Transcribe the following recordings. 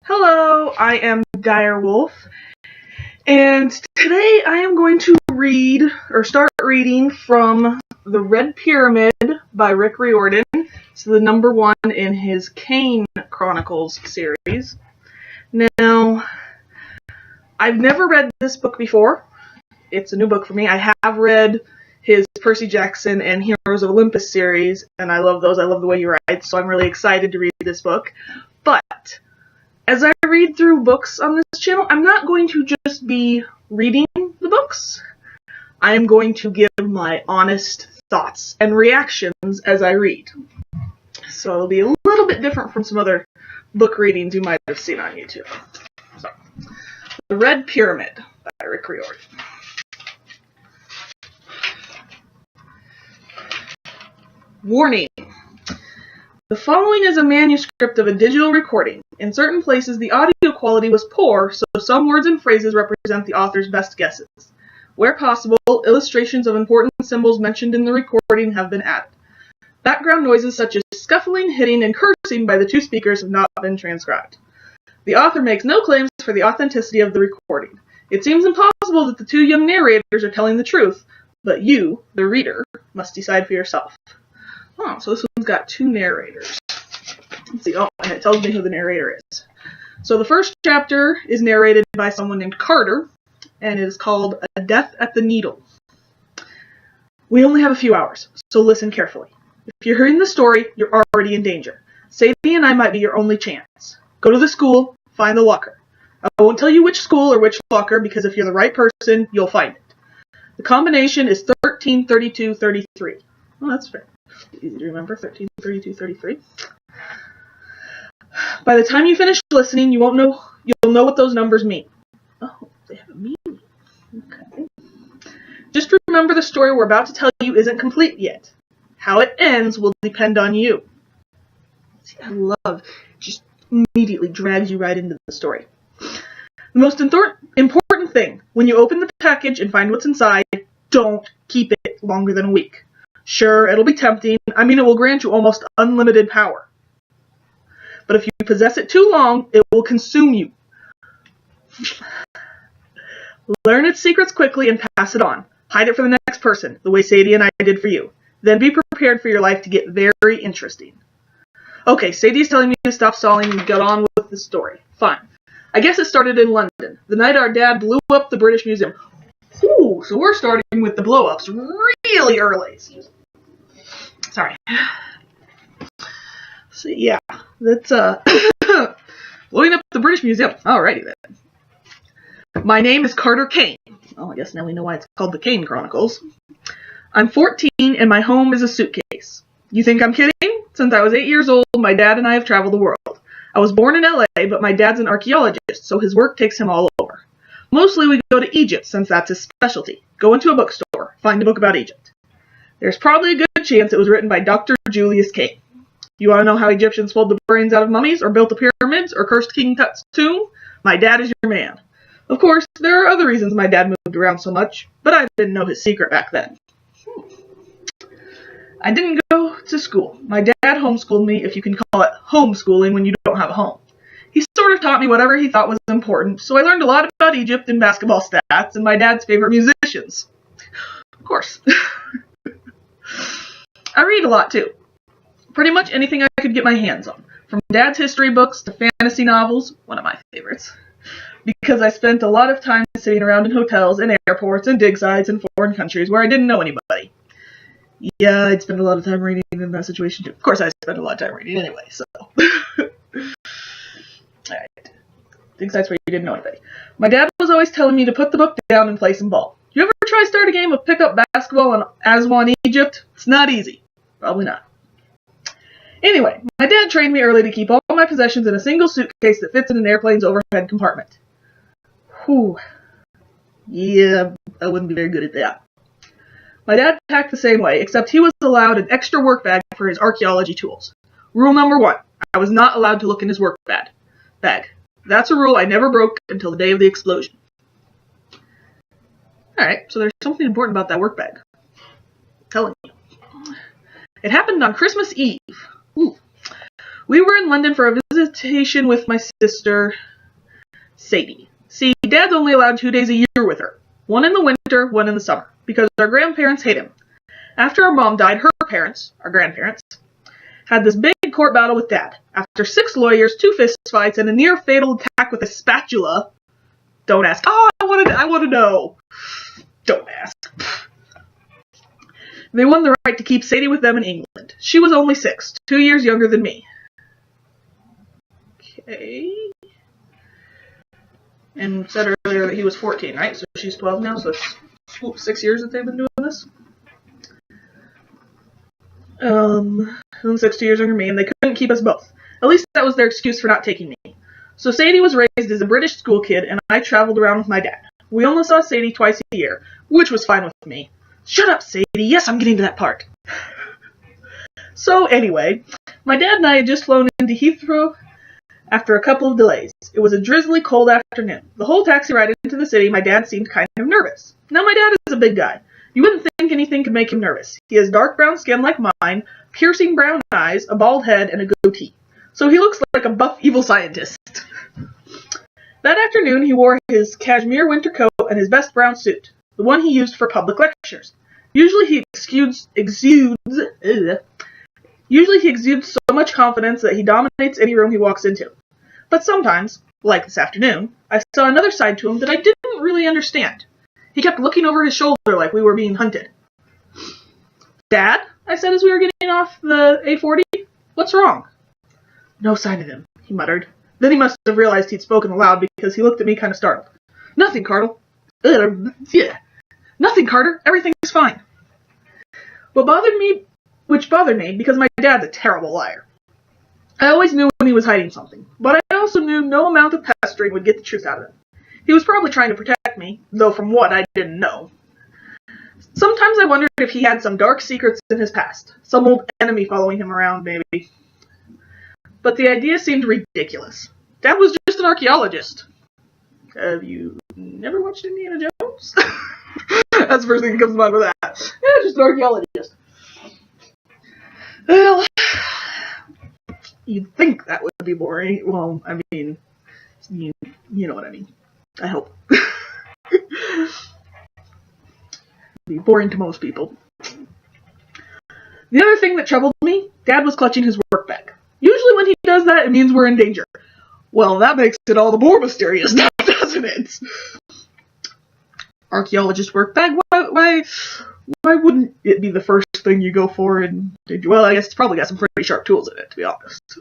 Hello, I am Dire Wolf, and today I am going to start reading from The Red Pyramid by Rick Riordan. It's the number one in his Kane Chronicles series. Now, I've never read this book before. It's a new book for me. I have read his Percy Jackson and Heroes of Olympus series, and I love those. I love the way he writes, so I'm really excited to read this book. But as I read through books on this channel, I'm not going to just be reading the books. I am going to give my honest thoughts and reactions as I read. So it'll be a little bit different from some other book readings you might have seen on YouTube. So, The Red Pyramid by Rick Riordan. Warning. The following is a manuscript of a digital recording. In certain places, the audio quality was poor, so some words and phrases represent the author's best guesses. Where possible, illustrations of important symbols mentioned in the recording have been added. Background noises such as scuffling, hitting, and cursing by the two speakers have not been transcribed. The author makes no claims for the authenticity of the recording. It seems impossible that the two young narrators are telling the truth, but you, the reader, must decide for yourself. Oh, so this one's got two narrators. Let's see. Oh, and it tells me who the narrator is. So the first chapter is narrated by someone named Carter, and it is called A Death at the Needle. We only have a few hours, so listen carefully. If you're hearing the story, you're already in danger. Sadie and I might be your only chance. Go to the school, find the locker. I won't tell you which school or which locker, because if you're the right person, you'll find it. The combination is 13, 32, 33. Oh, that's fair. Easy to remember, 13, 32, 33. By the time you finish listening, you'll know what those numbers mean. Oh, they have a meaning. Okay. Just remember the story we're about to tell you isn't complete yet. How it ends will depend on you. See, I love, just immediately drags you right into the story. The most important thing, when you open the package and find what's inside, don't keep it longer than a week. Sure, it'll be tempting. It will grant you almost unlimited power. But if you possess it too long, it will consume you. Learn its secrets quickly and pass it on. Hide it for the next person, the way Sadie and I did for you. Then be prepared for your life to get very interesting. Okay, Sadie's telling me to stop stalling and get on with the story. Fine. I guess it started in London, the night our dad blew up the British Museum. Ooh, so we're starting with the blow-ups really early. Sorry. So yeah, that's blowing up the British Museum. Alrighty then. My name is Carter Kane. Oh, I guess now we know why it's called the Kane Chronicles. I'm 14 and my home is a suitcase. You think I'm kidding? Since I was 8 years old, my dad and I have traveled the world. I was born in LA, but my dad's an archaeologist, so his work takes him all over. Mostly we go to Egypt, since that's his specialty. Go into a bookstore, find a book about Egypt. There's probably a good chance it was written by Dr. Julius Kane. You want to know how Egyptians pulled the brains out of mummies, or built the pyramids, or cursed King Tut's tomb? My dad is your man. Of course, there are other reasons my dad moved around so much, but I didn't know his secret back then. I didn't go to school. My dad homeschooled me, if you can call it homeschooling when you don't have a home. He sort of taught me whatever he thought was important, so I learned a lot about Egypt and basketball stats and my dad's favorite musicians. Of course. I read a lot, too. Pretty much anything I could get my hands on. From dad's history books to fantasy novels, one of my favorites. Because I spent a lot of time sitting around in hotels and airports and dig sites in foreign countries where I didn't know anybody. Yeah, I'd spend a lot of time reading in that situation, too. Of course, I spend a lot of time reading anyway, so. Alright. Dig sites where you didn't know anybody. My dad was always telling me to put the book down and play some ball. You ever try to start a game of pickup basketball in Aswan, Egypt? It's not easy. Probably not. Anyway, my dad trained me early to keep all my possessions in a single suitcase that fits in an airplane's overhead compartment. Whew. Yeah, I wouldn't be very good at that. My dad packed the same way, except he was allowed an extra work bag for his archaeology tools. Rule number 1, I was not allowed to look in his work bag. That's a rule I never broke until the day of the explosion. Alright, so there's something important about that work bag. I'm telling you. It happened on Christmas Eve. Ooh. We were in London for a visitation with my sister, Sadie. See, Dad's only allowed 2 days a year with her. One in the winter, one in the summer, because our grandparents hate him. After our mom died, her parents, our grandparents, had this big court battle with Dad. After 6 lawyers, 2 fist fights, and a near fatal attack with a spatula. Don't ask. Oh, I want to know. Don't ask. They won the right to keep Sadie with them in England. She was only 6, 2 years younger than me. Okay. And said earlier that he was 14, right? So she's 12 now, so it's 6 years that they've been doing this. And 6 years younger than me, and they couldn't keep us both. At least that was their excuse for not taking me. So Sadie was raised as a British school kid, and I traveled around with my dad. We only saw Sadie twice a year, which was fine with me. Shut up, Sadie. Yes, I'm getting to that part. So anyway, my dad and I had just flown into Heathrow after a couple of delays. It was a drizzly, cold afternoon. The whole taxi ride into the city, my dad seemed kind of nervous. Now, my dad is a big guy. You wouldn't think anything could make him nervous. He has dark brown skin like mine, piercing brown eyes, a bald head, and a goatee. So he looks like a buff evil scientist. That afternoon, he wore his cashmere winter coat and his best brown suit, the one he used for public lectures. Usually he exudes so much confidence that he dominates any room he walks into. But sometimes, like this afternoon, I saw another side to him that I didn't really understand. He kept looking over his shoulder like we were being hunted. Dad, I said as we were getting off the A40, what's wrong? No sign of him, he muttered. Then he must have realized he'd spoken aloud because he looked at me kind of startled. Nothing, Carter. Nothing, Carter. Everything's fine. Which bothered me because my dad's a terrible liar. I always knew when he was hiding something, but I also knew no amount of pestering would get the truth out of him. He was probably trying to protect me, though from what I didn't know. Sometimes I wondered if he had some dark secrets in his past, some old enemy following him around, maybe. But the idea seemed ridiculous. Dad was just an archaeologist. Have you never watched Indiana Jones? That's the first thing that comes to mind with that. Yeah, just an archaeologist. Well, you'd think that would be boring. Well, I mean, you know what I mean. I hope. It'd be boring to most people. The other thing that troubled me, Dad was clutching his work bag. Usually when he does that, it means we're in danger. Well, that makes it all the more mysterious now, doesn't it? Archaeologist work bag? Why wouldn't it be the first thing you go for in danger? Well, I guess it's probably got some pretty sharp tools in it, to be honest.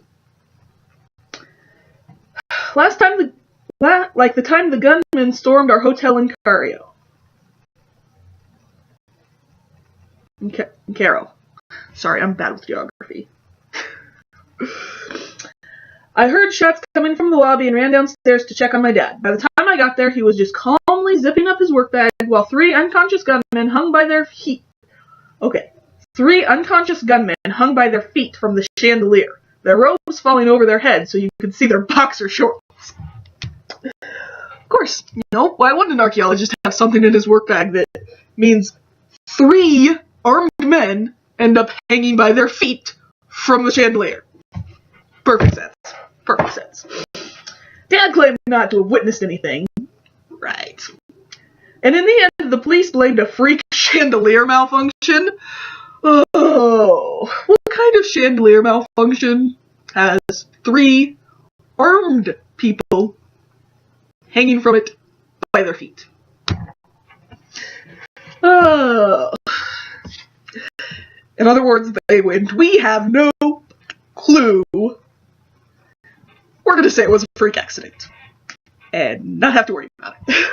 Last time the time the gunmen stormed our hotel in Cairo. In Cairo. Sorry, I'm bad with geography. I heard shots coming from the lobby and ran downstairs to check on my dad. By the time I got there, he was just calmly zipping up his work bag while 3 unconscious gunmen hung by their feet. Okay. 3 unconscious gunmen hung by their feet from the chandelier, their robes falling over their heads so you could see their boxer shorts. Of course, why wouldn't an archaeologist have something in his work bag that means 3 armed men end up hanging by their feet from the chandelier? Perfect sense. Dad claimed not to have witnessed anything. Right. And in the end, the police blamed a freak chandelier malfunction. Oh, what kind of chandelier malfunction has 3 armed people hanging from it by their feet? Oh. In other words, they went, we have no clue. We're going to say it was a freak accident and not have to worry about it.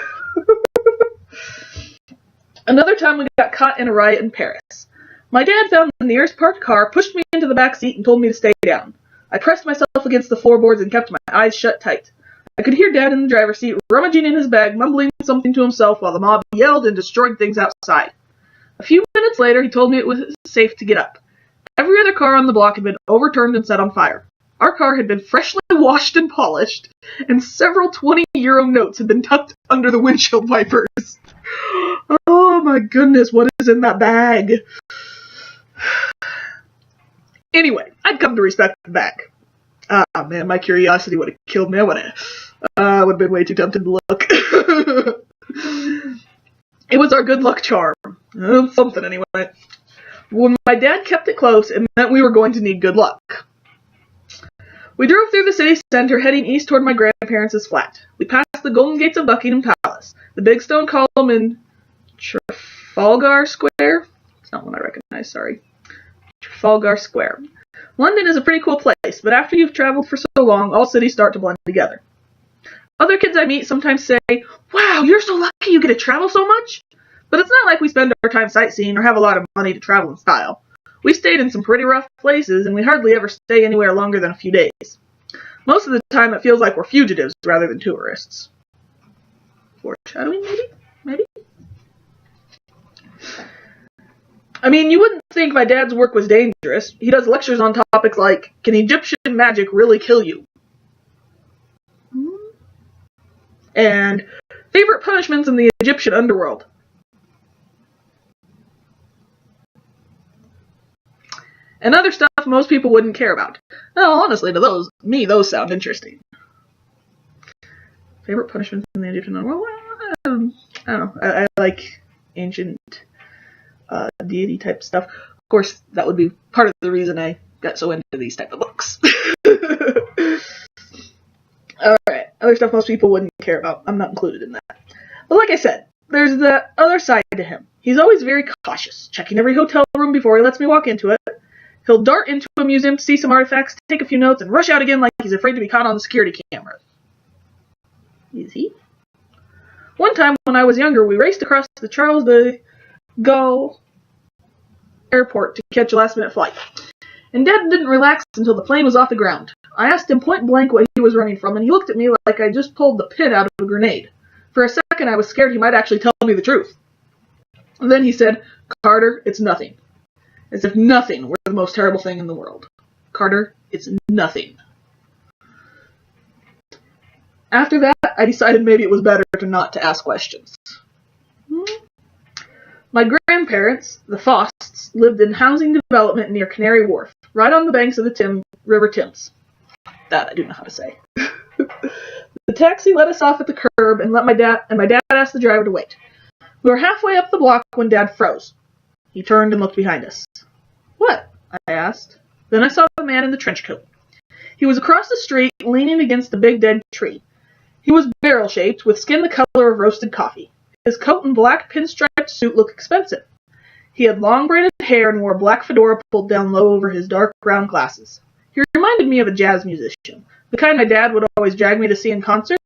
Another time we got caught in a riot in Paris. My dad found the nearest parked car, pushed me into the back seat, and told me to stay down. I pressed myself against the floorboards and kept my eyes shut tight. I could hear Dad in the driver's seat, rummaging in his bag, mumbling something to himself while the mob yelled and destroyed things outside. A few minutes later, he told me it was safe to get up. Every other car on the block had been overturned and set on fire. Our car had been freshly washed and polished, and several 20-euro notes had been tucked under the windshield wipers. Oh my goodness, what is in that bag? Anyway, I'd come to respect the bag. Ah, man, my curiosity would have killed me. I would have been way too tempted to look. It was our good luck charm. Something, anyway. When my dad kept it close, it meant we were going to need good luck. We drove through the city center, heading east toward my grandparents' flat. We passed the golden gates of Buckingham Palace, the big stone column in Trafalgar Square. It's not one I recognize, sorry. Trafalgar Square. London is a pretty cool place, but after you've traveled for so long, all cities start to blend together. Other kids I meet sometimes say, "Wow, you're so lucky you get to travel so much." But it's not like we spend our time sightseeing or have a lot of money to travel in style. We stayed in some pretty rough places, and we hardly ever stay anywhere longer than a few days. Most of the time it feels like we're fugitives rather than tourists. Foreshadowing, maybe? I mean, you wouldn't think my dad's work was dangerous. He does lectures on topics like, can Egyptian magic really kill you? And favorite punishments in the Egyptian underworld. And other stuff most people wouldn't care about. No, honestly, to those sound interesting. Favorite punishments in the Egyptian underworld? Well, I don't know. I like ancient deity type stuff. Of course, that would be part of the reason I got so into these type of books. Alright, other stuff most people wouldn't care about. I'm not included in that. But like I said, there's the other side to him. He's always very cautious, checking every hotel room before he lets me walk into it. He'll dart into a museum, see some artifacts, take a few notes, and rush out again like he's afraid to be caught on the security camera. Is he? One time when I was younger, we raced across the Charles de Gaulle airport to catch a last-minute flight. And Dad didn't relax until the plane was off the ground. I asked him point blank what he was running from, and he looked at me like I just pulled the pin out of a grenade. For a second, I was scared he might actually tell me the truth. And then he said, "Carter, it's nothing." As if nothing were the most terrible thing in the world. Carter, it's nothing. After that, I decided maybe it was better not to ask questions. My grandparents, the Fausts, lived in housing development near Canary Wharf, right on the banks of the River Thames. That I do know how to say. The taxi let us off at the curb and my dad asked the driver to wait. We were halfway up the block when Dad froze. He turned and looked behind us. "What?" I asked. Then I saw the man in the trench coat. He was across the street, leaning against a big dead tree. He was barrel-shaped, with skin the color of roasted coffee. His coat and black pinstriped suit looked expensive. He had long braided hair and wore a black fedora pulled down low over his dark brown glasses. He reminded me of a jazz musician, the kind my dad would always drag me to see in concert.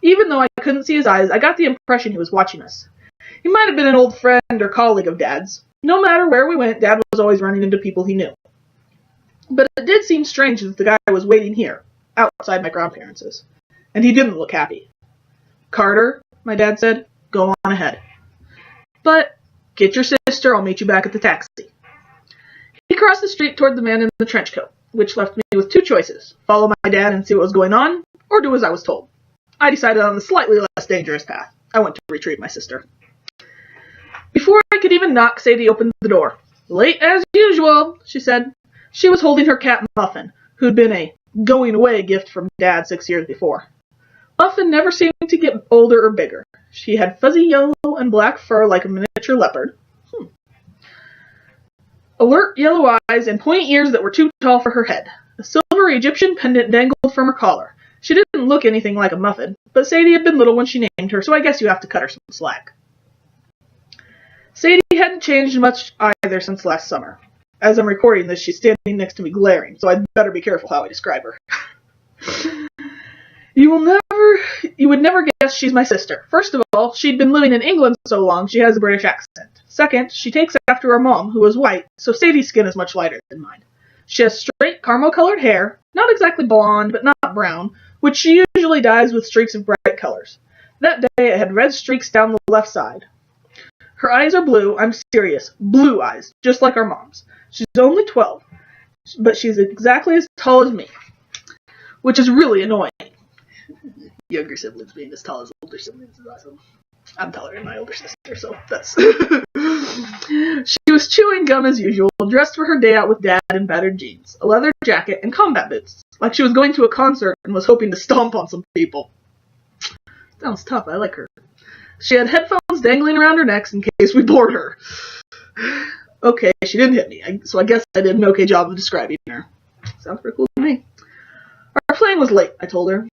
Even though I couldn't see his eyes, I got the impression he was watching us. He might have been an old friend or colleague of Dad's. No matter where we went, Dad was always running into people he knew. But it did seem strange that the guy was waiting here, outside my grandparents', and he didn't look happy. "Carter," my dad said, "go on ahead. But get your sister, I'll meet you back at the taxi." He crossed the street toward the man in the trench coat, which left me with two choices: follow my dad and see what was going on, or do as I was told. I decided on the slightly less dangerous path. I went to retrieve my sister. Before I could even knock, Sadie opened the door. "Late as usual," she said. She was holding her cat Muffin, who'd been a going-away gift from Dad 6 years before. Muffin never seemed to get older or bigger. She had fuzzy yellow and black fur like a miniature leopard. Alert yellow eyes and pointy ears that were too tall for her head. A silver Egyptian pendant dangled from her collar. She didn't look anything like a muffin, but Sadie had been little when she named her, so I guess you have to cut her some slack. Sadie hadn't changed much either since last summer. As I'm recording this, she's standing next to me glaring, so I'd better be careful how I describe her. You would never guess she's my sister. First of all, she'd been living in England so long she has a British accent. Second, she takes after her mom, who was white, so Sadie's skin is much lighter than mine. She has straight caramel-colored hair, not exactly blonde, but not brown, which she usually dyes with streaks of bright colors. That day it had red streaks down the left side. Her eyes are blue, I'm serious, blue eyes, just like our mom's. She's only 12, but she's exactly as tall as me, which is really annoying. Younger siblings being as tall as older siblings is awesome. I'm taller than my older sister, so that's... She was chewing gum as usual, dressed for her day out with Dad in battered jeans, a leather jacket, and combat boots, like she was going to a concert and was hoping to stomp on some people. Sounds tough, I like her. She had headphones dangling around her neck in case we bored her. Okay, she didn't hit me, so I guess I did an okay job of describing her. Sounds pretty cool to me. Our plane was late, I told her.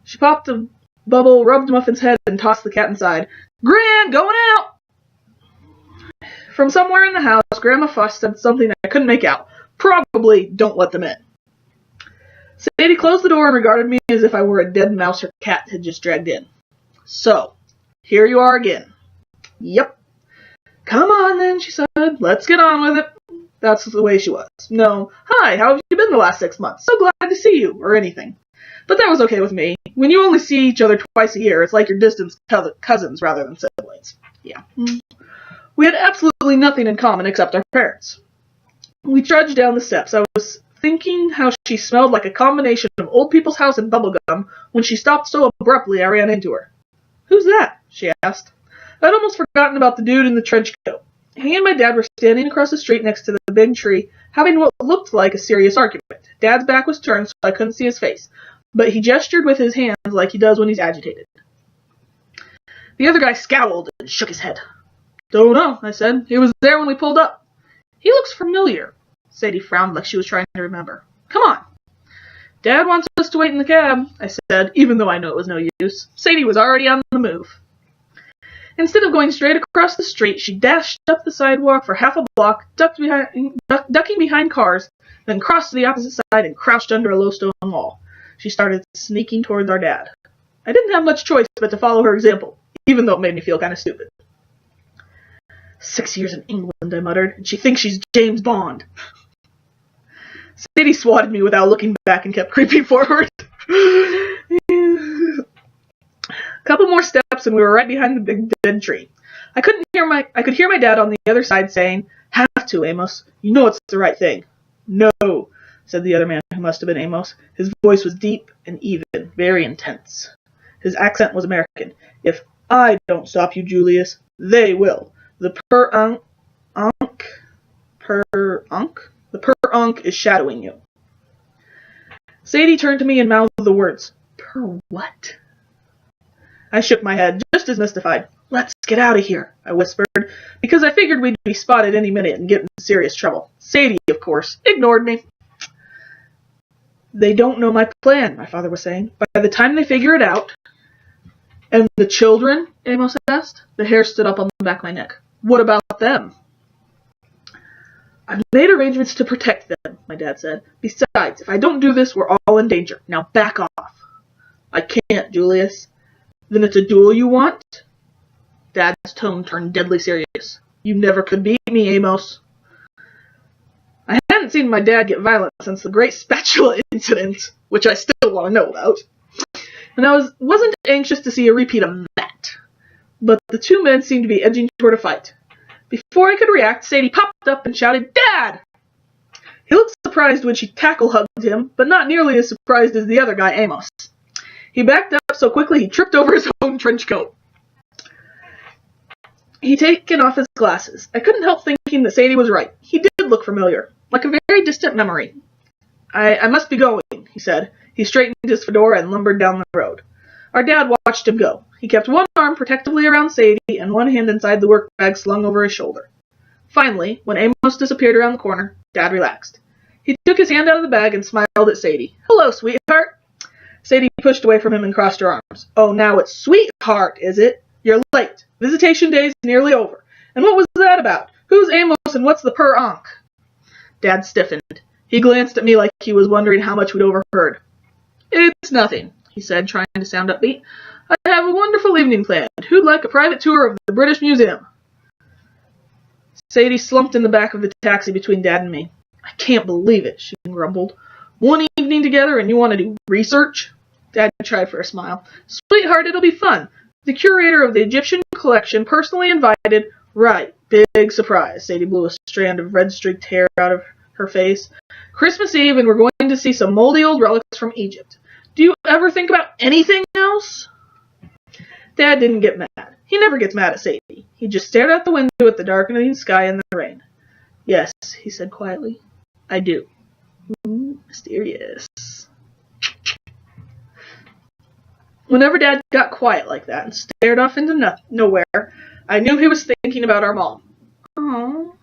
She popped a bubble, rubbed Muffin's head, and tossed the cat inside. Gran, going out! From somewhere in the house, Grandma Fuss said something I couldn't make out. Probably, don't let them in. Sadie closed the door and regarded me as if I were a dead mouse her cat had just dragged in. So, here you are again. Yep. Come on then, she said. Let's get on with it. That's the way she was. No, hi, how have you been the last 6 months? So glad to see you, or anything. But that was okay with me. When you only see each other twice a year, it's like you're distant cousins rather than siblings. Yeah. We had absolutely nothing in common except our parents. We trudged down the steps. I was thinking how she smelled like a combination of old people's house and bubblegum when she stopped so abruptly I ran into her. Who's that? She asked. I'd almost forgotten about the dude in the trench coat. He and my dad were standing across the street next to the big tree, having what looked like a serious argument. Dad's back was turned so I couldn't see his face, but he gestured with his hands like he does when he's agitated. The other guy scowled and shook his head. Don't know, I said. He was there when we pulled up. He looks familiar. Sadie frowned like she was trying to remember. Come on. Dad wants us to wait in the cab, I said, even though I knew it was no use. Sadie was already on the move. Instead of going straight across the street, she dashed up the sidewalk for half a block, ducking behind cars, then crossed to the opposite side and crouched under a low stone wall. She started sneaking towards our dad. I didn't have much choice but to follow her example, even though it made me feel kind of stupid. 6 years in England, I muttered, and she thinks she's James Bond. Sadie swatted me without looking back and kept creeping forward. Couple more steps and we were right behind the big dead tree. I could hear my dad on the other side saying, Have to, Amos. You know it's the right thing. No, said the other man who must have been Amos. His voice was deep and even, very intense. His accent was American. If I don't stop you, Julius, they will. The per-unk is shadowing you. Sadie turned to me and mouthed the words, Per what? I shook my head, just as mystified. Let's get out of here, I whispered, because I figured we'd be spotted any minute and get in serious trouble. Sadie, of course, ignored me. They don't know my plan, my father was saying. By the time they figure it out... And the children? Amos asked. The hair stood up on the back of my neck. What about them? I've made arrangements to protect them, my dad said. Besides, if I don't do this, we're all in danger. Now back off. I can't, Julius. Then it's a duel you want? Dad's tone turned deadly serious. You never could beat me, Amos. I hadn't seen my dad get violent since the great spatula incident, which I still want to know about. And I wasn't anxious to see a repeat of that. But the two men seemed to be edging toward a fight. Before I could react, Sadie popped up and shouted, Dad! He looked surprised when she tackle-hugged him, but not nearly as surprised as the other guy, Amos. He backed up so quickly he tripped over his own trench coat. He'd taken off his glasses. I couldn't help thinking that Sadie was right. He did look familiar, like a very distant memory. I must be going, he said. He straightened his fedora and lumbered down the road. Our dad watched him go. He kept one arm protectively around Sadie and one hand inside the work bag slung over his shoulder. Finally, when Amos disappeared around the corner, Dad relaxed. He took his hand out of the bag and smiled at Sadie. Hello, sweetheart. Sadie pushed away from him and crossed her arms. Oh, now it's sweetheart, is it? You're late. Visitation day's nearly over. And what was that about? Who's Amos and what's the per-onk? Dad stiffened. He glanced at me like he was wondering how much we'd overheard. It's nothing, he said, trying to sound upbeat. I have a wonderful evening planned. Who'd like a private tour of the British Museum? Sadie slumped in the back of the taxi between Dad and me. I can't believe it, she grumbled. One evening together and you want to do research? Dad tried for a smile. Sweetheart, it'll be fun. The curator of the Egyptian collection personally invited. Right, big surprise. Sadie blew a strand of red-streaked hair out of her face. Christmas Eve and we're going to see some moldy old relics from Egypt. Do you ever think about anything else? Dad didn't get mad. He never gets mad at Sadie. He just stared out the window at the darkening sky and the rain. Yes, he said quietly. I do. Ooh, mysterious. Whenever Dad got quiet like that and stared off into nowhere, I knew he was thinking about our mom. Aww.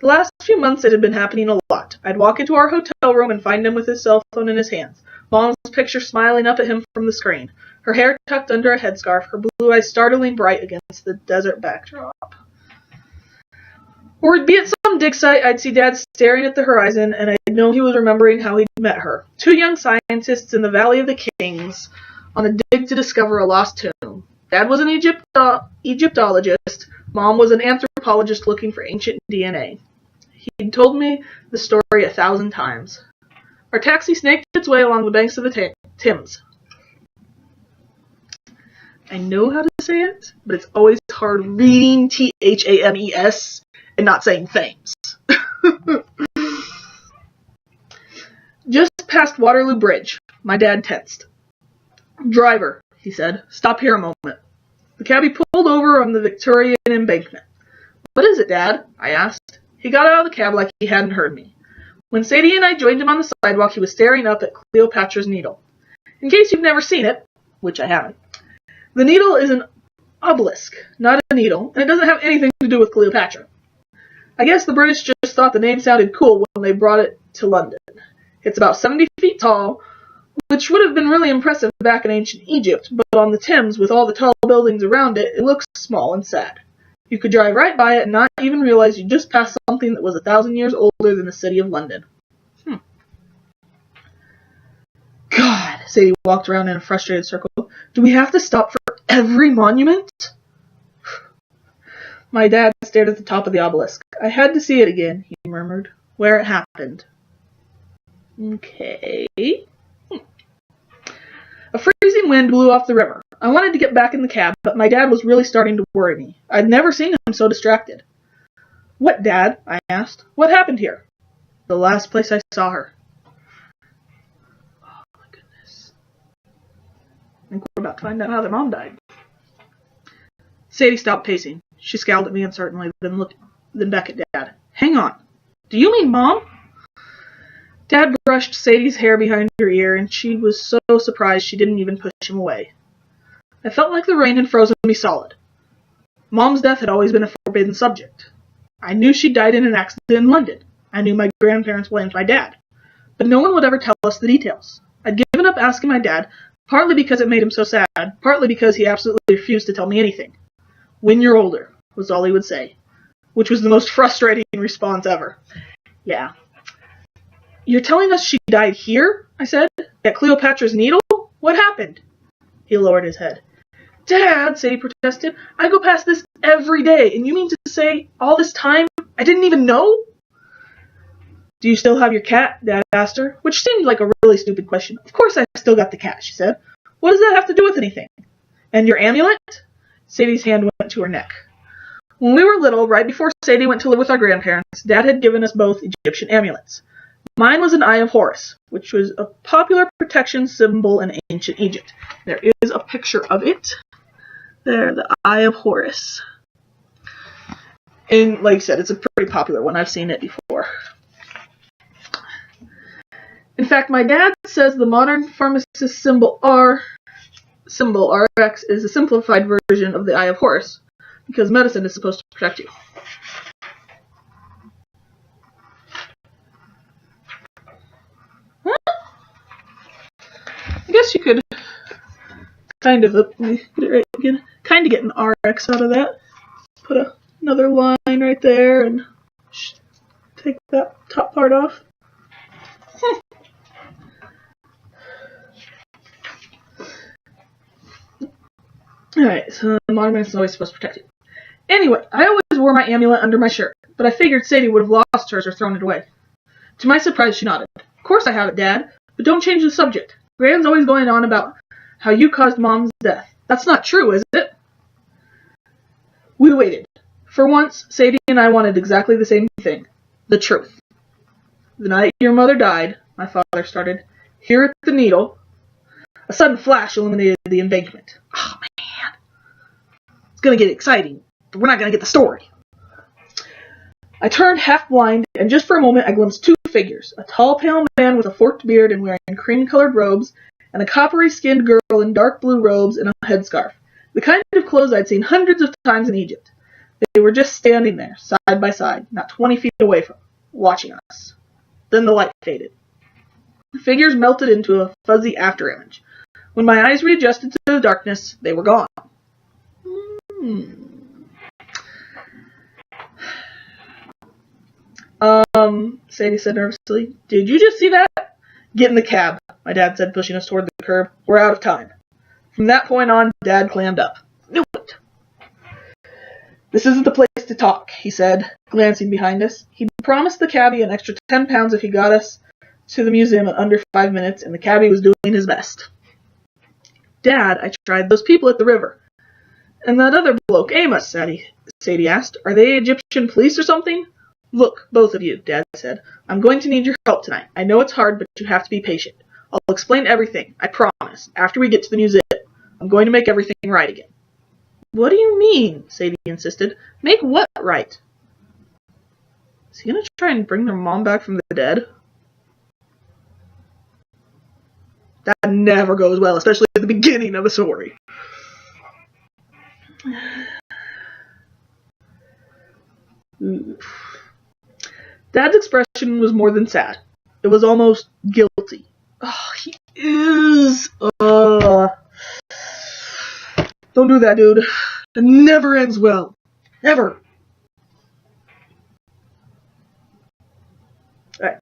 The last few months it had been happening a lot. I'd walk into our hotel room and find him with his cell phone in his hands. Mom's picture smiling up at him from the screen. Her hair tucked under a headscarf, her blue eyes startlingly bright against the desert backdrop. Or we'd be at some dig site, I'd see Dad staring at the horizon, and I'd know he was remembering how he'd met her. 2 young scientists in the Valley of the Kings, on a dig to discover a lost tomb. Dad was an Egyptologist. Mom was an anthropologist looking for ancient DNA. He'd told me the story 1,000 times. Our taxi snaked its way along the banks of the Thames. I know how to say it, but it's always hard reading Thames and not saying Thames. Just past Waterloo Bridge, my dad tensed. Driver, he said, stop here a moment. The cabbie pulled over on the Victorian embankment. What is it, Dad? I asked. He got out of the cab like he hadn't heard me. When Sadie and I joined him on the sidewalk, he was staring up at Cleopatra's Needle. In case you've never seen it, which I haven't, the needle is an obelisk, not a needle, and it doesn't have anything to do with Cleopatra. I guess the British just thought the name sounded cool when they brought it to London. It's about 70 feet tall, which would have been really impressive back in ancient Egypt, but on the Thames, with all the tall buildings around it, it looks small and sad. You could drive right by it and not even realize you just passed something that was 1,000 years older than the city of London. God, Sadie walked around in a frustrated circle. Do we have to stop for every monument? My dad stared at the top of the obelisk. I had to see it again, he murmured. Where it happened. Okay. A freezing wind blew off the river. I wanted to get back in the cab, but my dad was really starting to worry me. I'd never seen him so distracted. What, Dad? I asked. What happened here? The last place I saw her. Oh, my goodness. I think we're about to find out how their mom died. Sadie stopped pacing. She scowled at me uncertainly, then back at Dad. Hang on. Do you mean Mom? Dad brushed Sadie's hair behind her ear, and she was so surprised she didn't even push him away. I felt like the rain had frozen me solid. Mom's death had always been a forbidden subject. I knew she died in an accident in London. I knew my grandparents blamed my dad. But no one would ever tell us the details. I'd given up asking my dad, partly because it made him so sad, partly because he absolutely refused to tell me anything. When you're older, was all he would say, which was the most frustrating response ever. Yeah. You're telling us she died here? I said. At Cleopatra's Needle? What happened? He lowered his head. Dad, Sadie protested, I go past this every day, and you mean to say all this time I didn't even know? Do you still have your cat? Dad asked her, which seemed like a really stupid question. Of course I still got the cat, she said. What does that have to do with anything? And your amulet? Sadie's hand went to her neck. When we were little, right before Sadie went to live with our grandparents, Dad had given us both Egyptian amulets. Mine was an Eye of Horus, which was a popular protection symbol in ancient Egypt. There is a picture of it. There, the Eye of Horus. And like I said, it's a pretty popular one. I've seen it before. In fact, my dad says the modern pharmacist symbol RX is a simplified version of the Eye of Horus, because medicine is supposed to protect you. I guess you could kind of get an RX out of that. Put another line right there and take that top part off. Alright, so the modern medicine is always supposed to protect you. Anyway, I always wore my amulet under my shirt, but I figured Sadie would have lost hers or thrown it away. To my surprise, she nodded. Of course I have it, Dad, but don't change the subject. Gran's always going on about how you caused Mom's death. That's not true, is it? We waited. For once, Sadie and I wanted exactly the same thing. The truth. The night your mother died, my father started, here at the Needle, a sudden flash illuminated the embankment. Oh, man. It's going to get exciting, but we're not going to get the story. I turned half blind, and just for a moment I glimpsed two figures, a tall, pale man with a forked beard and wearing cream-colored robes, and a coppery-skinned girl in dark blue robes and a headscarf, the kind of clothes I'd seen hundreds of times in Egypt. They were just standing there, side by side, not 20 feet away from, watching us. Then the light faded. The figures melted into a fuzzy afterimage. When my eyes readjusted to the darkness, they were gone. Sadie said nervously. Did you just see that? Get in the cab, my dad said, pushing us toward the curb. We're out of time. From that point on, Dad clammed up. Knew it. This isn't the place to talk, he said, glancing behind us. He promised the cabbie an extra 10 pounds if he got us to the museum in under 5 minutes, and the cabbie was doing his best. Dad, I tried those people at the river. And that other bloke, Amos, Sadie asked. Are they Egyptian police or something? Look, both of you, Dad said. I'm going to need your help tonight. I know it's hard, but you have to be patient. I'll explain everything, I promise, after we get to the museum. I'm going to make everything right again. What do you mean? Sadie insisted. Make what right? Is he going to try and bring their mom back from the dead? That never goes well, especially at the beginning of a story. Dad's expression was more than sad. It was almost guilty. Oh, he is. Don't do that, dude. It never ends well. Ever. Alright.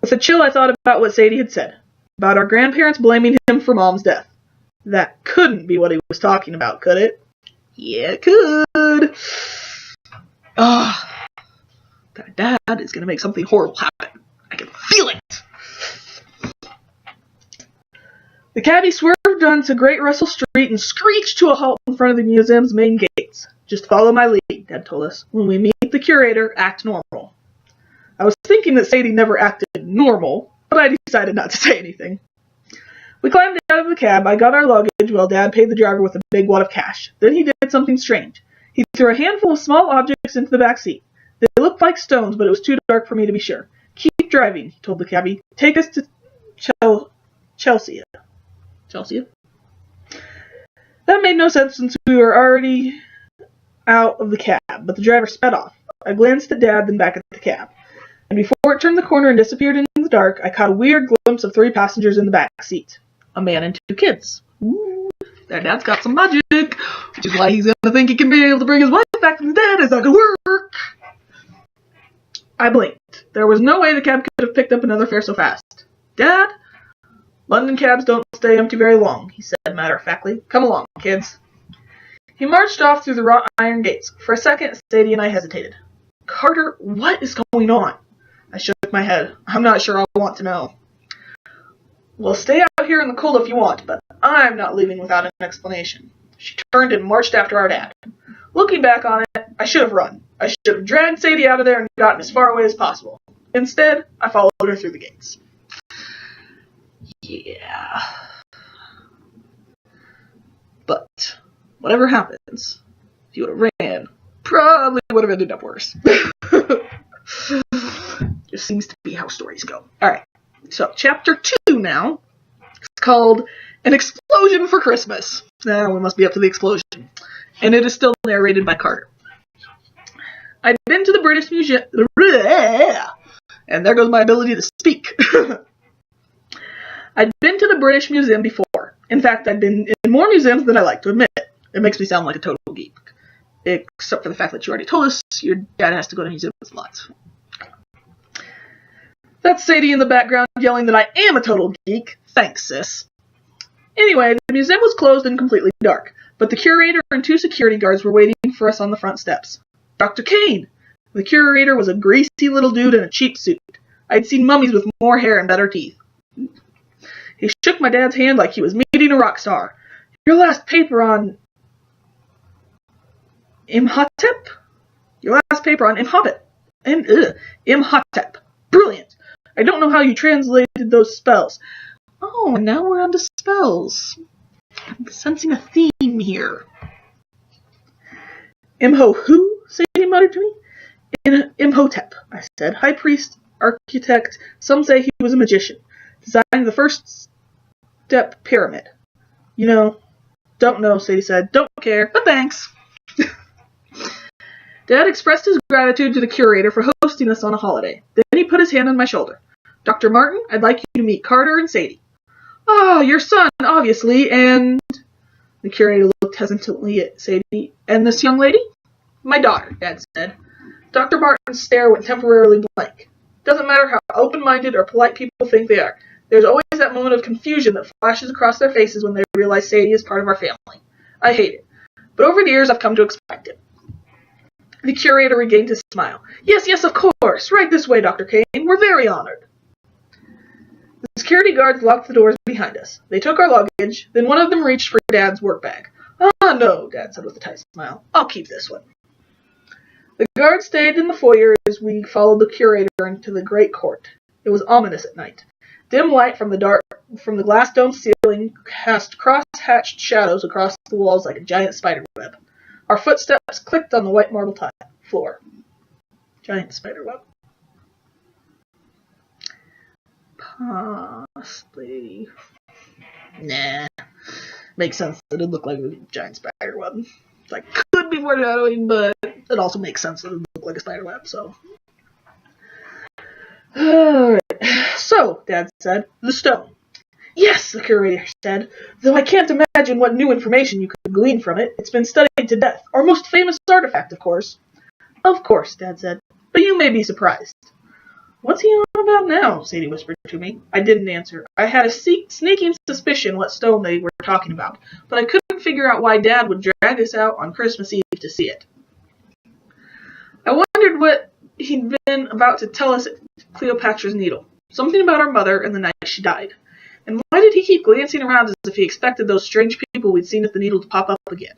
With a chill, I thought about what Sadie had said. About our grandparents blaming him for Mom's death. That couldn't be what he was talking about, could it? Yeah, it could. That Dad is going to make something horrible happen. I can feel it. The cabbie swerved onto Great Russell Street and screeched to a halt in front of the museum's main gates. Just follow my lead, Dad told us. When we meet the curator, act normal. I was thinking that Sadie never acted normal, but I decided not to say anything. We climbed out of the cab. I got our luggage while Dad paid the driver with a big wad of cash. Then he did something strange. He threw a handful of small objects into the back seat. They looked like stones, but it was too dark for me to be sure. Keep driving, he told the cabbie. Take us to Chelsea. That made no sense since we were already out of the cab, but the driver sped off. I glanced at Dad, then back at the cab. And before it turned the corner and disappeared in the dark, I caught a weird glimpse of 3 passengers in the back seat. A man and 2 kids. Ooh, their dad's got some magic, which is why he's gonna think he can be able to bring his wife back from the dead. It's not gonna work. I blinked. There was no way the cab could have picked up another fare so fast. Dad? London cabs don't stay empty very long, he said matter-of-factly. Come along, kids. He marched off through the wrought iron gates. For a second, Sadie and I hesitated. Carter, what is going on? I shook my head. I'm not sure I want to know. Well, stay out here in the cold if you want, but I'm not leaving without an explanation. She turned and marched after our dad. Looking back on it, I should have run. I should have dragged Sadie out of there and gotten as far away as possible. Instead, I followed her through the gates. Yeah. But, whatever happens, if you would have ran, probably would have ended up worse. Just seems to be how stories go. Alright, so chapter 2 now. It's called An Explosion for Christmas. Now we must be up to the explosion. And it is still narrated by Carter. I'd been to the British Museum, and there goes my ability to speak. I'd been to the British Museum before. In fact, I'd been in more museums than I like to admit. It makes me sound like a total geek. Except for the fact that you already told us your dad has to go to museums lots. That's Sadie in the background yelling that I am a total geek. Thanks, sis. Anyway, the museum was closed and completely dark, but the curator and 2 security guards were waiting for us on the front steps. Dr. Kane! The curator was a greasy little dude in a cheap suit. I'd seen mummies with more hair and better teeth. He shook my dad's hand like he was meeting a rock star. Your last paper on Imhotep? Your last paper on Imhotep. Brilliant. I don't know how you translated those spells. Oh, and now we're on to spells. I'm sensing a theme here. Imho who? Sadie muttered to me. Imhotep, I said. High priest, architect, some say he was a magician. Designed the first step pyramid. You know, don't know, Sadie said. Don't care, but thanks. Dad expressed his gratitude to the curator for hosting us on a holiday. Then he put his hand on my shoulder. Dr. Martin, I'd like you to meet Carter and Sadie. Ah, your son, obviously, and... The curator looked hesitantly at Sadie. And this young lady? My daughter, Dad said. Dr. Martin's stare went temporarily blank. Doesn't matter how open-minded or polite people think they are. There's always that moment of confusion that flashes across their faces when they realize Sadie is part of our family. I hate it. But over the years, I've come to expect it. The curator regained his smile. Yes, of course. Right this way, Dr. Kane. We're very honored. The security guards locked the doors behind us. They took our luggage, then one of them reached for Dad's work bag. Ah, no, Dad said with a tight smile. I'll keep this one. The guards stayed in the foyer as we followed the curator into the great court. It was ominous at night. Dim light from the glass dome ceiling cast cross-hatched shadows across the walls like a giant spider web. Our footsteps clicked on the white marble floor. Giant spider web. Possibly. Nah. Makes sense that it'd look like a giant spider web. Like, could be foreshadowing, but it also makes sense that it'd look like a spider web, so. Alright. So, Dad said, the stone. Yes, the curator said, though I can't imagine what new information you could glean from it. It's been studied to death. Our most famous artifact, of course. Of course, Dad said, but you may be surprised. What's he on about now? Sadie whispered to me. I didn't answer. I had a sneaking suspicion what stone they were talking about, but I couldn't figure out why Dad would drag us out on Christmas Eve to see it. I wondered what he'd been about to tell us at Cleopatra's Needle. Something about our mother and the night she died. And why did he keep glancing around as if he expected those strange people we'd seen at the Needle to pop up again?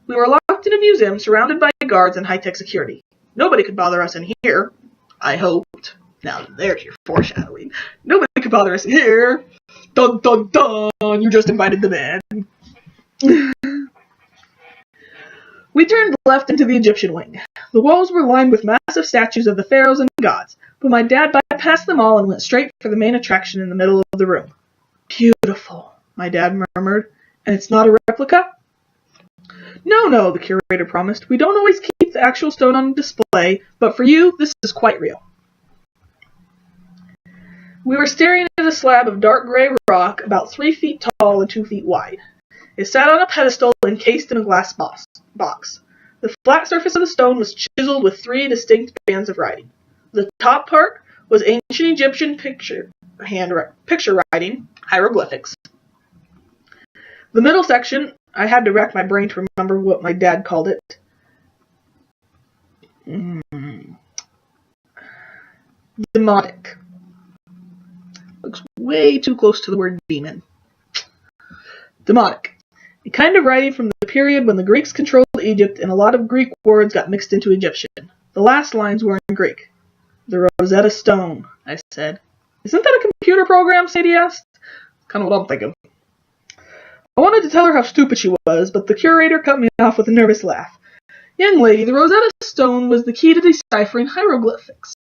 We were locked in a museum, surrounded by guards and high-tech security. Nobody could bother us in here. I hoped. Now there's your foreshadowing. Nobody could bother us in here. Dun dun dun! You just invited them in. We turned left into the Egyptian wing. The walls were lined with massive statues of the pharaohs and gods, but my dad bypassed them all and went straight for the main attraction in the middle of the room. Beautiful, my dad murmured. And it's not a replica? No, the curator promised. We don't always keep the actual stone on display, but for you, this is quite real. We were staring at a slab of dark gray rock about 3 feet tall and 2 feet wide. It sat on a pedestal encased in a glass box. The flat surface of the stone was chiseled with 3 distinct bands of writing. The top part was ancient Egyptian picture writing, hieroglyphics. The middle section, I had to rack my brain to remember what my dad called it. Demotic. Looks way too close to the word demon. Demotic. A kind of writing from the period when the Greeks controlled Egypt and a lot of Greek words got mixed into Egyptian. The last lines were in Greek. The Rosetta Stone, I said. Isn't that a computer program? Sadie asked. Kind of what I'm thinking. I wanted to tell her how stupid she was, but the curator cut me off with a nervous laugh. Young lady, the Rosetta Stone was the key to deciphering hieroglyphics.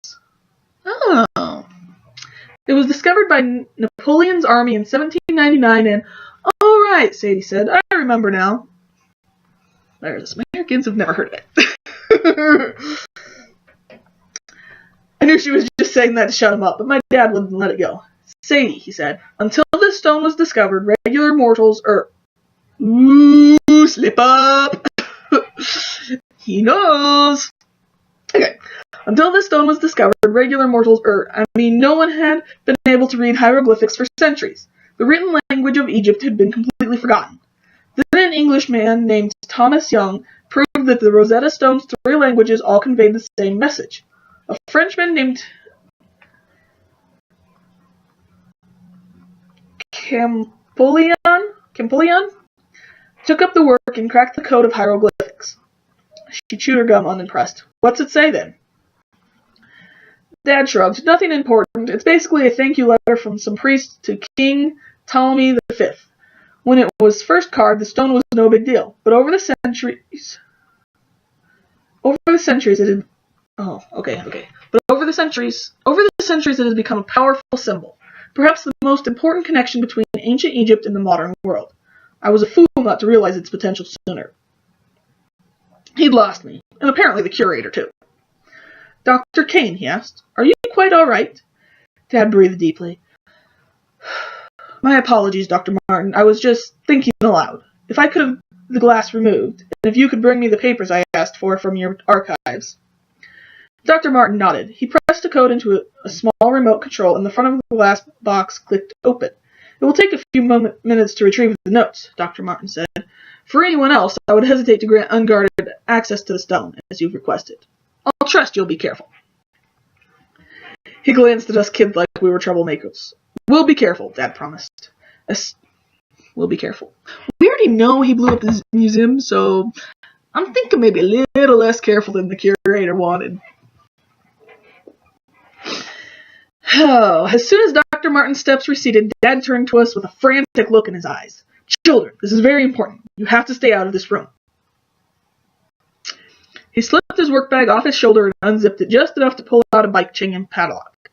Oh. It was discovered by Napoleon's army in 1799 and... Oh, right, Sadie said. I remember now. There's Americans have never heard of it. I knew she was just saying that to shut him up, but my dad wouldn't let it go. Sadie, he said, until this stone was discovered, regular mortals Ooh, slip up. He knows. Okay. Until this stone was discovered, regular mortals no one had been able to read hieroglyphics for centuries. The written language of Egypt had been completely forgotten. Then an Englishman named Thomas Young proved that the Rosetta Stone's 3 languages all conveyed the same message. A Frenchman named Champollion took up the work and cracked the code of hieroglyphics. She chewed her gum, unimpressed. What's it say, then? Dad shrugged. Nothing important. It's basically a thank you letter from some priest to King Ptolemy V. When it was first carved, the stone was no big deal. But over the centuries... Over the centuries, it had... Oh, okay. But over the centuries, it has become a powerful symbol. Perhaps the most important connection between ancient Egypt and the modern world. I was a fool not to realize its potential sooner. He'd lost me, and apparently the curator too. Dr. Kane, he asked, are you quite all right? Dad breathed deeply. My apologies, Dr. Martin. I was just thinking aloud. If I could have the glass removed, and if you could bring me the papers I asked for from your archives. Dr. Martin nodded. He pressed a code into a small remote control, and the front of the glass box clicked open. It will take a few minutes to retrieve the notes, Dr. Martin said. For anyone else, I would hesitate to grant unguarded access to the stone, as you've requested. I'll trust you'll be careful. He glanced at us kids like we were troublemakers. We'll be careful, Dad promised. We'll be careful. We already know he blew up this museum, so I'm thinking maybe a little less careful than the curator wanted. Oh, as soon as Dr. Martin's steps receded, Dad turned to us with a frantic look in his eyes. Children, this is very important. You have to stay out of this room. He slipped his work bag off his shoulder and unzipped it just enough to pull out a bike chain and padlock.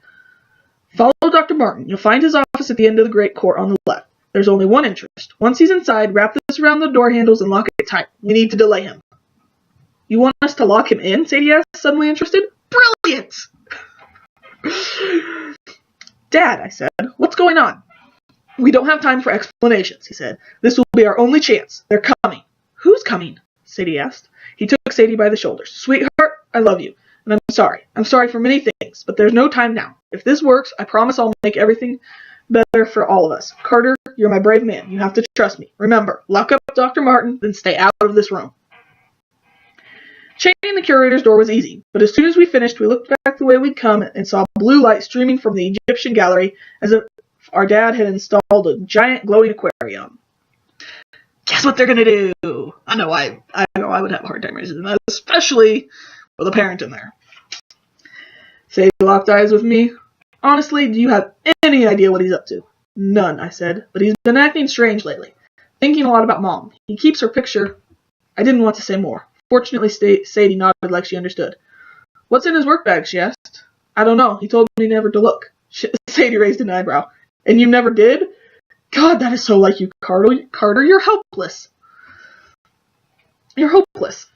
Follow Dr. Martin. You'll find his office at the end of the great court on the left. There's only one entrance. Once he's inside, wrap this around the door handles and lock it tight. We need to delay him. You want us to lock him in? Sadie asked, suddenly interested. Brilliant! Dad, I said, what's going on? We don't have time for explanations, he said. This will be our only chance. They're coming. Who's coming? Sadie asked. He took Sadie by the shoulders. Sweetheart, I love you, and I'm sorry. I'm sorry for many things, but there's no time now. If this works, I promise I'll make everything better for all of us. Carter, you're my brave man. You have to trust me. Remember, lock up Dr. Martin, then stay out of this room. Chaining the curator's door was easy, but as soon as we finished, we looked back the way we'd come and saw blue light streaming from the Egyptian gallery as if our dad had installed a giant glowing aquarium. Guess what they're gonna do? I know I would have a hard time raising that, especially with a parent in there. Sadie locked eyes with me. Honestly, do you have any idea what he's up to? None, I said, but he's been acting strange lately. Thinking a lot about Mom. He keeps her picture. I didn't want to say more. Fortunately, Sadie nodded like she understood. What's in his work bag, she asked. I don't know. He told me never to look. Sadie raised an eyebrow. And you never did? God, that is so like you, Carter. You're helpless. You're hopeless.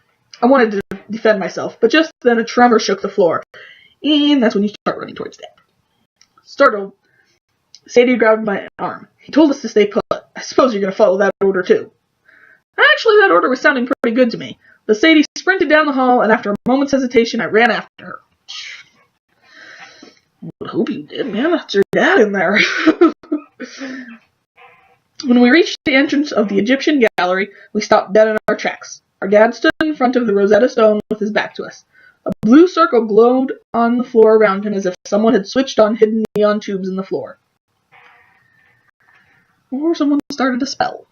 I wanted to defend myself, but just then a tremor shook the floor. And that's when you start running towards Dad. Startled, Sadie grabbed my arm. He told us to stay put. I suppose you're going to follow that order, too. Actually, that order was sounding pretty good to me. But Sadie sprinted down the hall, and after a moment's hesitation, I ran after her. I would hope you did, man. That's your dad in there. When we reached the entrance of the Egyptian gallery, we stopped dead in our tracks. Our dad stood in front of the Rosetta Stone with his back to us. A blue circle glowed on the floor around him as if someone had switched on hidden neon tubes in the floor. Or someone started a spell.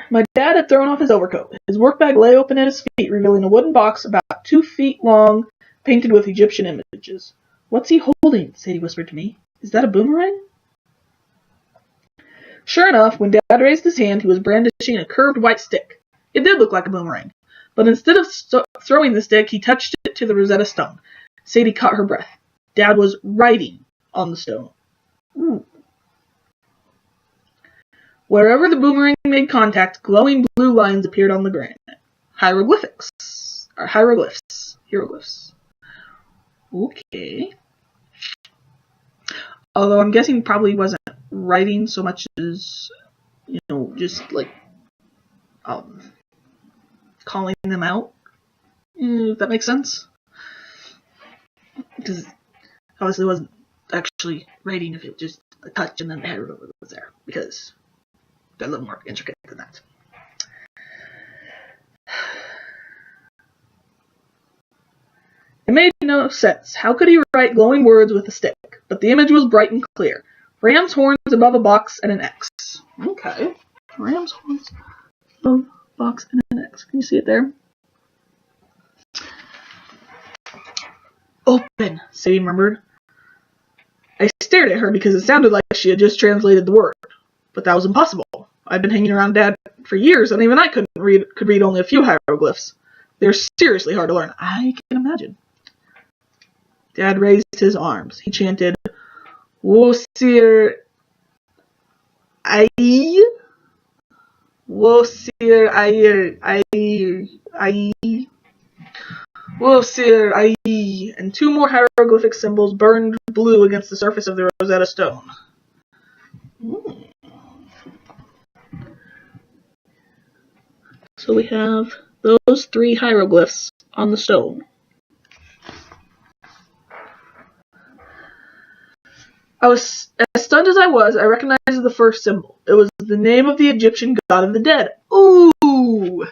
My dad had thrown off his overcoat. His work bag lay open at his feet, revealing a wooden box about 2 feet long, painted with Egyptian images. What's he holding? Sadie whispered to me. Is that a boomerang? Sure enough, when Dad raised his hand, he was brandishing a curved white stick. It did look like a boomerang, but instead of throwing the stick, he touched it to the Rosetta Stone. Sadie caught her breath. Dad was writing on the stone. Ooh. Wherever the boomerang made contact, glowing blue lines appeared on the granite. Hieroglyphics. Or hieroglyphs. Hieroglyphs. Okay. Although I'm guessing probably wasn't writing so much as, just like, calling them out. If that makes sense. Because obviously it wasn't actually writing if it was just a touch and then the hieroglyph was there. Because they're a little more intricate than that. It made no sense. How could he write glowing words with a stick? But the image was bright and clear. Ram's horns above a box and an X. Okay. Ram's horns above a box and an X. Can you see it there? Open, Sadie murmured. I stared at her because it sounded like she had just translated the word. But that was impossible. I'd been hanging around Dad for years, and even I could read only a few hieroglyphs. They're seriously hard to learn. I can imagine. Dad raised his arms. He chanted, Wosir Aye, Wosir Aye, Aye, Wosir Aye, and 2 more hieroglyphic symbols burned blue against the surface of the Rosetta Stone. So we have those 3 hieroglyphs on the stone. I was as stunned as I recognized the first symbol. It was the name of the Egyptian god of the dead. Ooh!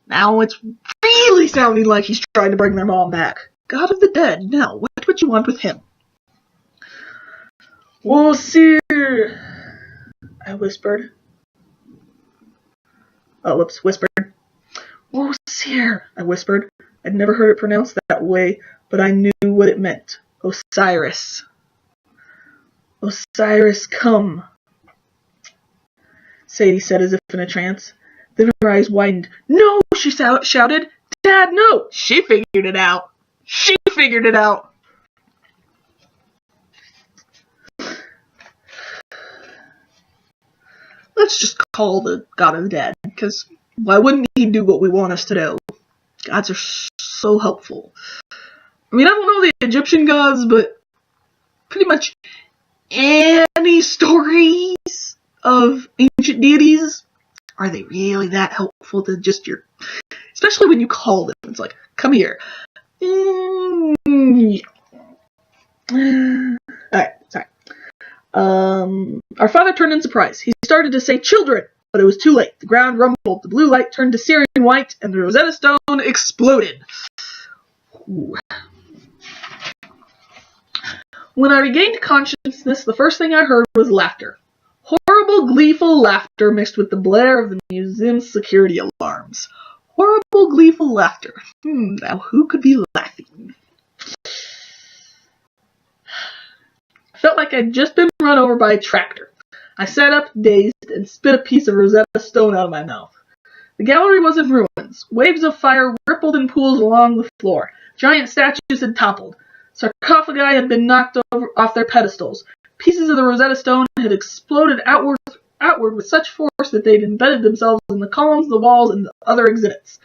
Now it's really sounding like he's trying to bring their mom back. God of the dead. Now, what would you want with him? Wosir, I whispered. Oh, whoops, whispered. Wosir, I whispered. I'd never heard it pronounced that way, but I knew what it meant. Osiris. Osiris, come. Sadie said as if in a trance. Then her eyes widened. No, she shouted. Dad, no! She figured it out. She figured it out. Let's just call the God of the Dead, because why wouldn't he do what we want us to do? Gods are so helpful. I mean, I don't know the Egyptian gods, but pretty much any stories of ancient deities, are they really that helpful to just your... Especially when you call them. It's like, come here. Alright, sorry. Our father turned in surprise. He started to say children, but it was too late. The ground rumbled, the blue light turned to Syrian white, and the Rosetta Stone exploded. Ooh. When I regained consciousness, the first thing I heard was laughter. Horrible, gleeful laughter mixed with the blare of the museum's security alarms. Horrible, gleeful laughter. Now who could be laughing? I felt like I'd just been run over by a tractor. I sat up, dazed, and spit a piece of Rosetta Stone out of my mouth. The gallery was in ruins. Waves of fire rippled in pools along the floor. Giant statues had toppled. Sarcophagi had been knocked off their pedestals. Pieces of the Rosetta Stone had exploded outward with such force that they'd embedded themselves in the columns, the walls, and the other exhibits.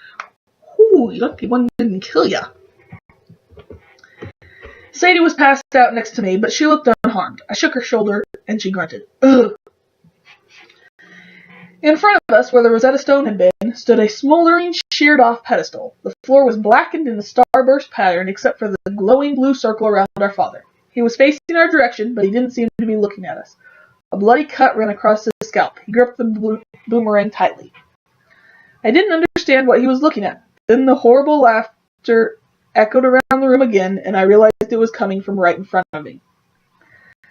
Ooh, lucky one didn't kill ya. Sadie was passed out next to me, but she looked unharmed. I shook her shoulder, and she grunted. Ugh. In front of us, where the Rosetta Stone had been, stood a smoldering, sheared-off pedestal. The floor was blackened in a starburst pattern, except for the glowing blue circle around our father. He was facing our direction, but he didn't seem to be looking at us. A bloody cut ran across his scalp. He gripped the boomerang tightly. I didn't understand what he was looking at. Then the horrible laughter echoed around the room again, and I realized it was coming from right in front of me.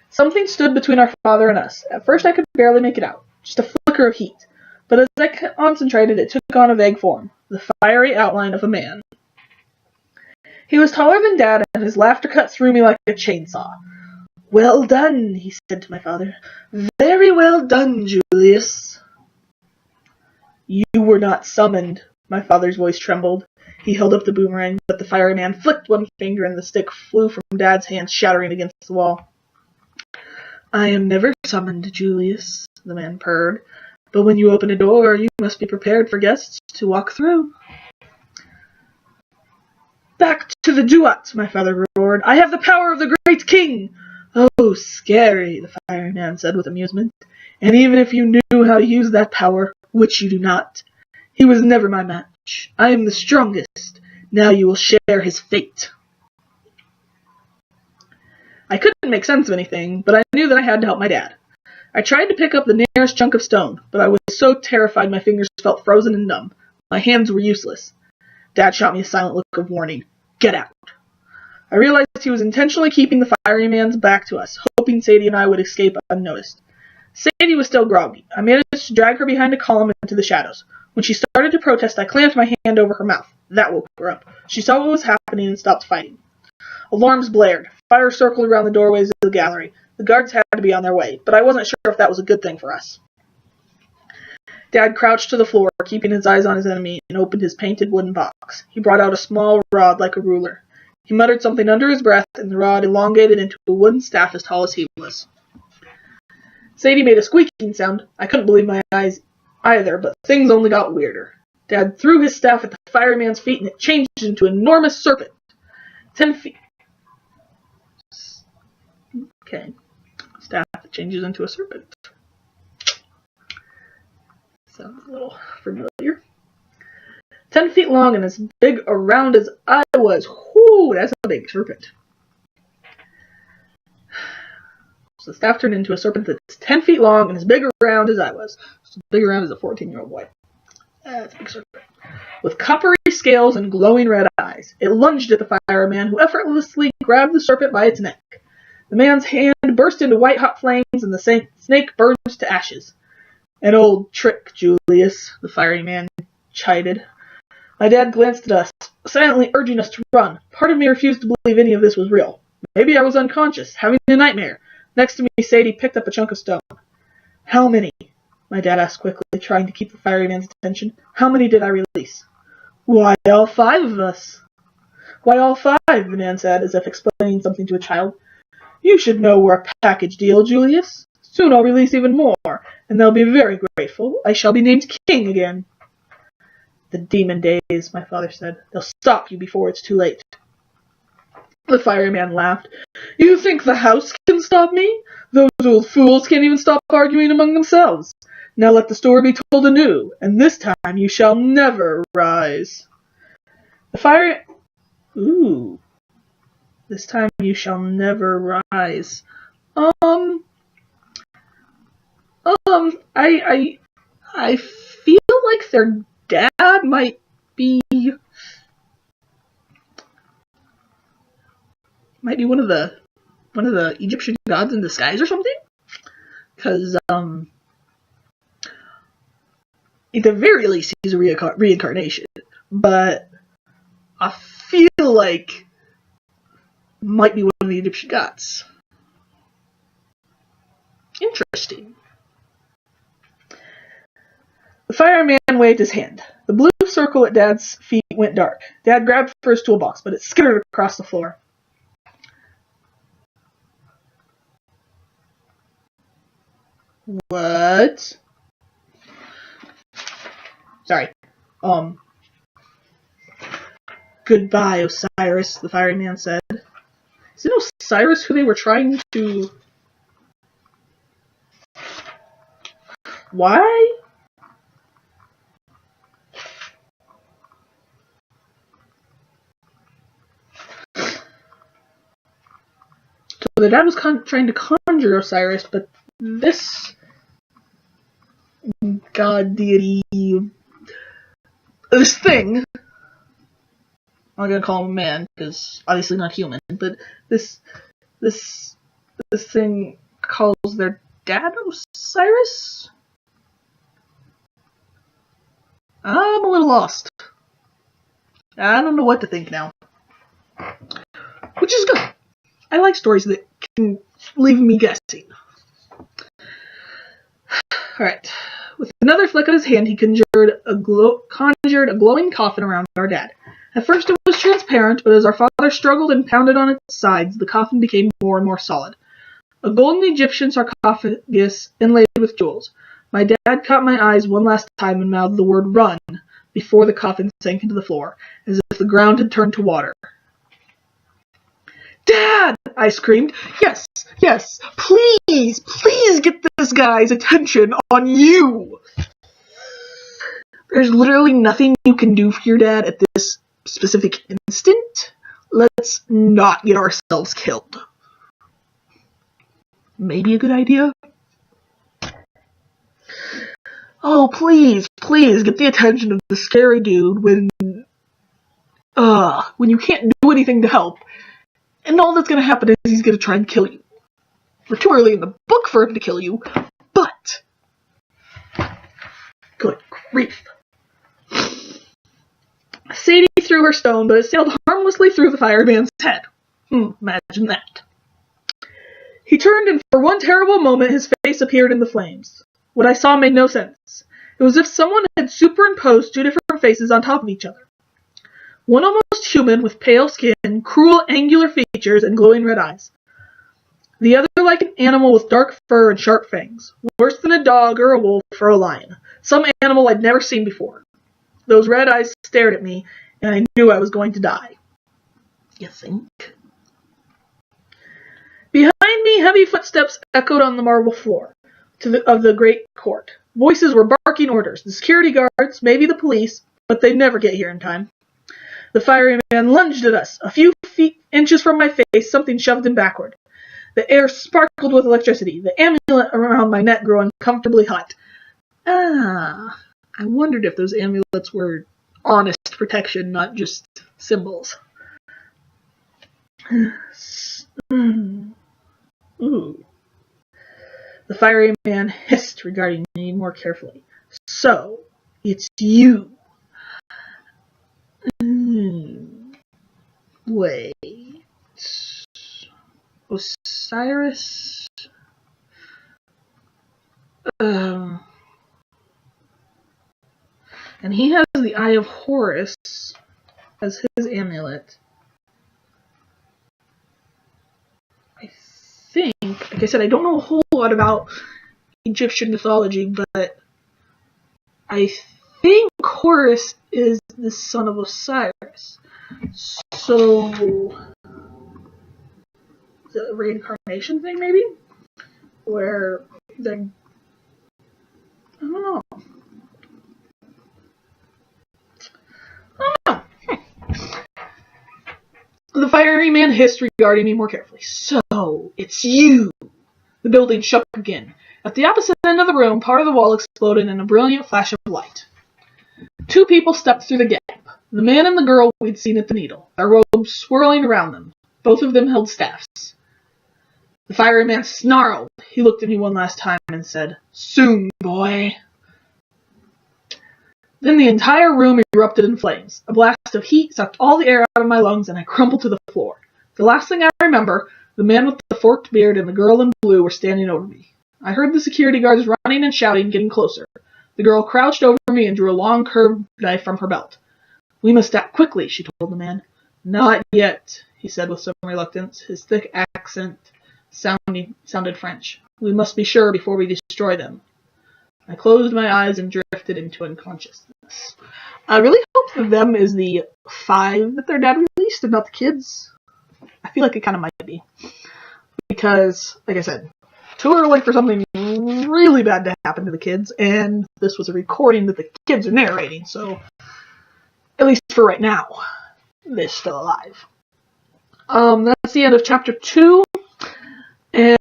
Something stood between our father and us. At first I could barely make it out. Just a flicker of heat. But as I concentrated, it took on a vague form. The fiery outline of a man. He was taller than Dad, and his laughter cut through me like a chainsaw. Well done, he said to my father. Very well done, Julius. You were not summoned. My father's voice trembled. He held up the boomerang, but the fiery man flicked one finger and the stick flew from Dad's hand, shattering against the wall. I am never summoned, Julius, the man purred. But when you open a door, you must be prepared for guests to walk through. Back to the duat, my father roared. I have the power of the great king. Oh, scary, the fiery man said with amusement. And even if you knew how to use that power, which you do not, he was never my match. I am the strongest. Now you will share his fate. I couldn't make sense of anything, but I knew that I had to help my dad. I tried to pick up the nearest chunk of stone, but I was so terrified my fingers felt frozen and numb. My hands were useless. Dad shot me a silent look of warning. Get out. I realized he was intentionally keeping the fiery man's back to us, hoping Sadie and I would escape unnoticed. Sadie was still groggy. I managed to drag her behind a column into the shadows. When she started to protest, I clamped my hand over her mouth. That woke her up. She saw what was happening and stopped fighting. Alarms blared. Fire circled around the doorways of the gallery. The guards had to be on their way, but I wasn't sure if that was a good thing for us. Dad crouched to the floor, keeping his eyes on his enemy, and opened his painted wooden box. He brought out a small rod like a ruler. He muttered something under his breath, and the rod elongated into a wooden staff as tall as he was. Sadie made a squeaking sound. I couldn't believe my eyes either, but things only got weirder. Dad threw his staff at the fireman's feet, and it changed into an enormous serpent. 10 feet. Okay. Staff changes into a serpent. Sounds a little familiar. 10 feet long and as big around as I was. Whoo, that's a big serpent. So the staff turned into a serpent that's 10 feet long and as big around as I was. So big around as a 14-year-old boy. That's a big serpent. With coppery scales and glowing red eyes. It lunged at the fireman, who effortlessly grabbed the serpent by its neck. The man's hand burst into white-hot flames, and the snake burned to ashes. An old trick, Julius, the fireman chided. My dad glanced at us, silently urging us to run. Part of me refused to believe any of this was real. Maybe I was unconscious, having a nightmare. Next to me, Sadie picked up a chunk of stone. How many? My dad asked quickly, trying to keep the fireman's attention. How many did I release? Why, all 5 of us. Why, all 5, the man said, as if explaining something to a child. You should know we're a package deal, Julius. Soon I'll release even more, and they'll be very grateful. I shall be named King again. The demon days, my father said. They'll stop you before it's too late. The fireman laughed. You think the house can stop me? Those old fools can't even stop arguing among themselves. Now let the story be told anew, and this time you shall never rise. Ooh. This time you shall never rise. I feel like their dad might be one of the Egyptian gods in disguise or something. Because at the very least he's a reincarnation, but I feel like might be one of the Egyptian gods. Interesting. The fireman waved his hand. The blue circle at Dad's feet went dark. Dad grabbed for his toolbox, but it skittered across the floor. What? Sorry. Goodbye, Osiris, the fireman said. Is it Osiris who they were trying to... Why? So the dad was trying to conjure Osiris, but this god deity, this thing, I'm not gonna call him a man because obviously not human, but this thing calls their dad Osiris? I'm a little lost. I don't know what to think now. Which is good. I like stories that can leave me guessing. Alright. With another flick of his hand, he conjured a glowing coffin around our dad. At first it was transparent, but as our father struggled and pounded on its sides, the coffin became more and more solid. A golden Egyptian sarcophagus inlaid with jewels. My dad caught my eyes one last time and mouthed the word "run" before the coffin sank into the floor, as if the ground had turned to water. Dad! I screamed. Yes, please get this guy's attention on you! There's literally nothing you can do for your dad at this specific instant. Let's not get ourselves killed. Maybe a good idea? Oh, please get the attention of the scary dude when you can't do anything to help. And all that's gonna happen is he's gonna try and kill you. We're too early in the book for him to kill you, but... Good grief. Sadie threw her stone, but it sailed harmlessly through the fireman's head. Imagine that. He turned, and for one terrible moment his face appeared in the flames. What I saw made no sense. It was as if someone had superimposed two different faces on top of each other. One almost human with pale skin, cruel angular features, and glowing red eyes. The other like an animal with dark fur and sharp fangs, worse than a dog or a wolf or a lion, some animal I'd never seen before. Those red eyes stared at me, and I knew I was going to die. You think? Behind me, heavy footsteps echoed on the marble floor of the great court. Voices were barking orders. The security guards, maybe the police, but they'd never get here in time. The fiery man lunged at us. A few inches from my face, something shoved him backward. The air sparkled with electricity. The amulet around my neck grew uncomfortably hot. I wondered if those amulets were honest protection, not just symbols. Ooh. The fiery man hissed, regarding me more carefully. So, it's you. Wait. Osiris? And he has the Eye of Horus as his amulet. I think, like I said, I don't know a whole lot about Egyptian mythology, but I think Horus is the son of Osiris. So, the reincarnation thing, maybe? Where the... I don't know. The fiery man hissed, regarding me more carefully. So, it's you! The building shook again. At the opposite end of the room, part of the wall exploded in a brilliant flash of light. Two people stepped through the gap. The man and the girl we'd seen at the needle, their robes swirling around them. Both of them held staffs. The fiery man snarled. He looked at me one last time and said, "Soon, boy." Then the entire room erupted in flames. A blast of heat sucked all the air out of my lungs, and I crumpled to the floor. The last thing I remember, the man with the forked beard and the girl in blue were standing over me. I heard the security guards running and shouting, getting closer. The girl crouched over me and drew a long curved knife from her belt. "We must act quickly," she told the man. "Not yet," he said with some reluctance. His thick accent sounded French. "We must be sure before we destroy them." I closed my eyes and drifted into unconsciousness. I really hope that them is the 5 that their dad released and not the kids. I feel like it kind of might be. Because, like I said, too early for something really bad to happen to the kids, and this was a recording that the kids are narrating, so at least for right now, they're still alive. That's the end of chapter 2,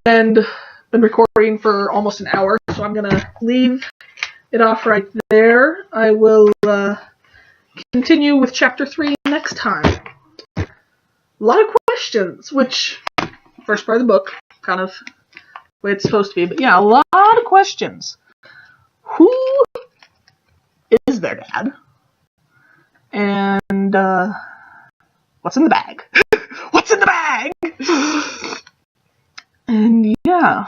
and been recording for almost an hour, so I'm going to leave it off right there. I will continue with chapter 3 next time. A lot of questions, which, first part of the book, kind of the way it's supposed to be, but yeah, a lot of questions. Who is their dad? And what's in the bag? What's in the bag? And yeah,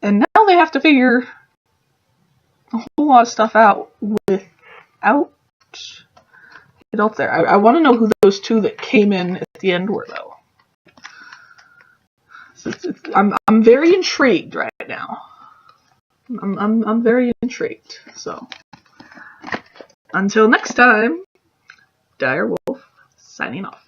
and now they have to figure a whole lot of stuff out without it out there. I want to know who those two that came in at the end were, though. So I'm very intrigued right now. I'm very intrigued. So until next time, Dire Wolf signing off.